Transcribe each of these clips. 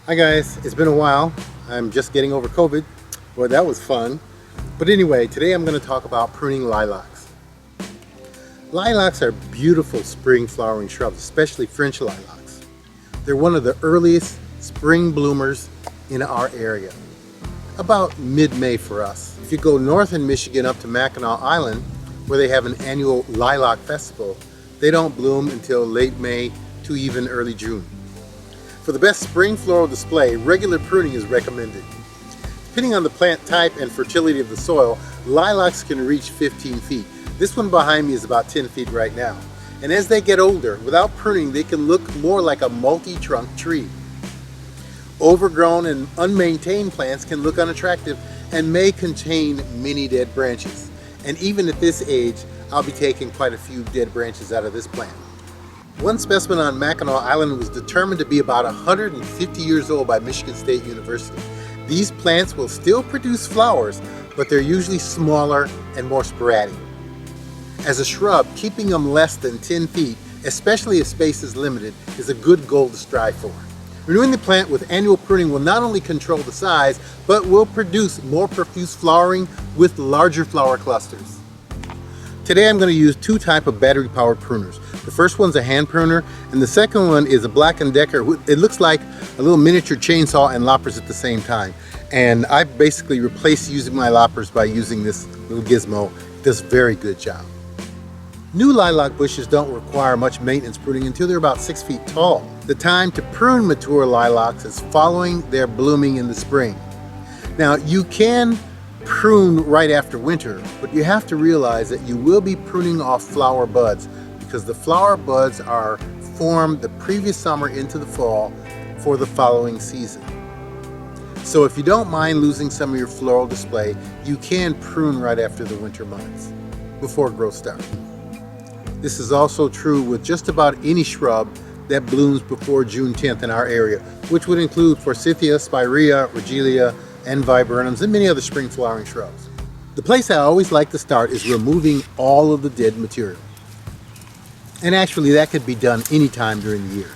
Hi guys, it's been a while. I'm just getting over COVID. Well, that was fun. But anyway, today I'm going to talk about pruning lilacs. Lilacs are beautiful spring flowering shrubs, especially French lilacs. They're one of the earliest spring bloomers in our area, about mid-May for us. If you go north in Michigan up to Mackinac Island, where they have an annual lilac festival, they don't bloom until late May to even early June. For the best spring floral display, regular pruning is recommended. Depending on the plant type and fertility of the soil, lilacs can reach 15 feet. This one behind me is about 10 feet right now. And as they get older, without pruning, they can look more like a multi-trunk tree. Overgrown and unmaintained plants can look unattractive and may contain many dead branches. And even at this age, I'll be taking quite a few dead branches out of this plant. One specimen on Mackinac Island was determined to be about 150 years old by Michigan State University. These plants will still produce flowers, but they're usually smaller and more sporadic. As a shrub, keeping them less than 10 feet, especially if space is limited, is a good goal to strive for. Renewing the plant with annual pruning will not only control the size, but will produce more profuse flowering with larger flower clusters. Today I'm going to use two types of battery-powered pruners. The first one's a hand pruner, and the second one is a Black & Decker. It looks like a little miniature chainsaw and loppers at the same time. And I basically replaced using my loppers by using this little gizmo. It does a very good job. New lilac bushes don't require much maintenance pruning until they're about 6 feet tall. The time to prune mature lilacs is following their blooming in the spring. Now, you can prune right after winter, but you have to realize that you will be pruning off flower buds because the flower buds are formed the previous summer into the fall for the following season. So if you don't mind losing some of your floral display, you can prune right after the winter months before growth starts. This is also true with just about any shrub that blooms before June 10th in our area, which would include forsythia, spirea, regelia, and viburnums, and many other spring flowering shrubs. The place I always like to start is removing all of the dead material. And actually that could be done anytime during the year.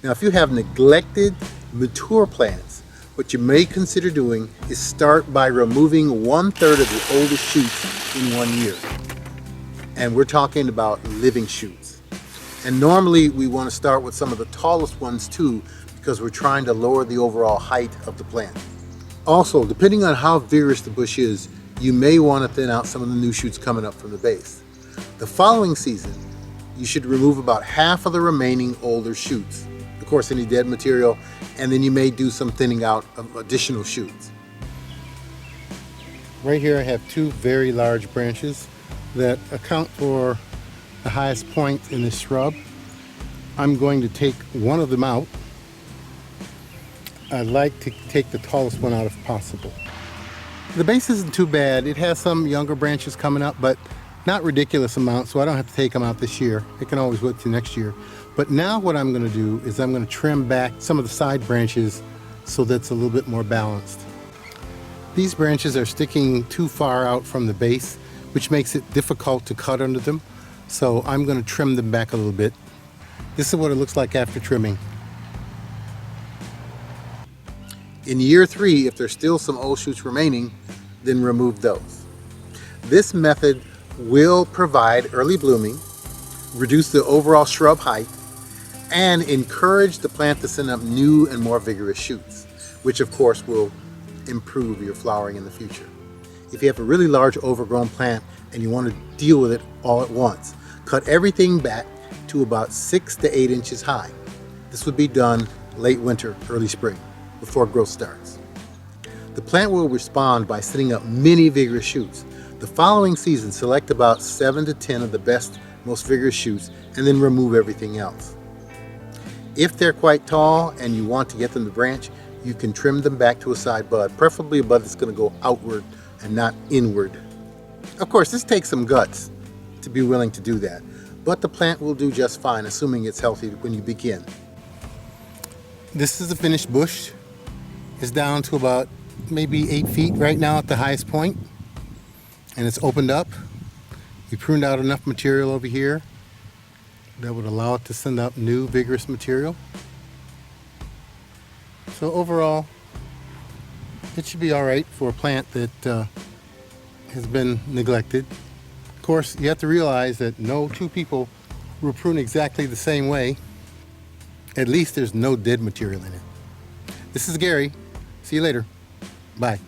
Now if you have neglected mature plants, what you may consider doing is start by removing 1/3 of the oldest shoots in 1 year. And we're talking about living shoots. And normally we want to start with some of the tallest ones too, because we're trying to lower the overall height of the plant. Also, depending on how vigorous the bush is, you may want to thin out some of the new shoots coming up from the base. The following season, you should remove about half of the remaining older shoots. Of course, any dead material, and then you may do some thinning out of additional shoots. Right here I have two very large branches that account for the highest point in this shrub. I'm going to take one of them out. I like to take the tallest one out if possible. The base isn't too bad. It has some younger branches coming up, but not ridiculous amounts, so I don't have to take them out this year. It can always wait till next year. But now what I'm going to do is I'm going to trim back some of the side branches so that's a little bit more balanced. These branches are sticking too far out from the base, which makes it difficult to cut under them. So I'm going to trim them back a little bit. This is what it looks like after trimming. In year 3, if there's still some old shoots remaining, then remove those. This method will provide early blooming, reduce the overall shrub height, and encourage the plant to send up new and more vigorous shoots, which of course will improve your flowering in the future. If you have a really large overgrown plant and you want to deal with it all at once, cut everything back to about 6 to 8 inches high. This would be done late winter, early spring, before growth starts. The plant will respond by sending up many vigorous shoots. The following season, select about 7 to 10 of the best, most vigorous shoots, and then remove everything else. If they're quite tall and you want to get them to branch, you can trim them back to a side bud, preferably a bud that's going to go outward and not inward. Of course, this takes some guts to be willing to do that, but the plant will do just fine, assuming it's healthy when you begin. This is a finished bush. It's down to about maybe 8 feet right now at the highest point, and it's opened up. We pruned out enough material over here that would allow it to send up new vigorous material. So overall, it should be all right for a plant that has been neglected. Of course, you have to realize that no two people will prune exactly the same way. At least there's no dead material in it. This is Gary. See you later. Bye.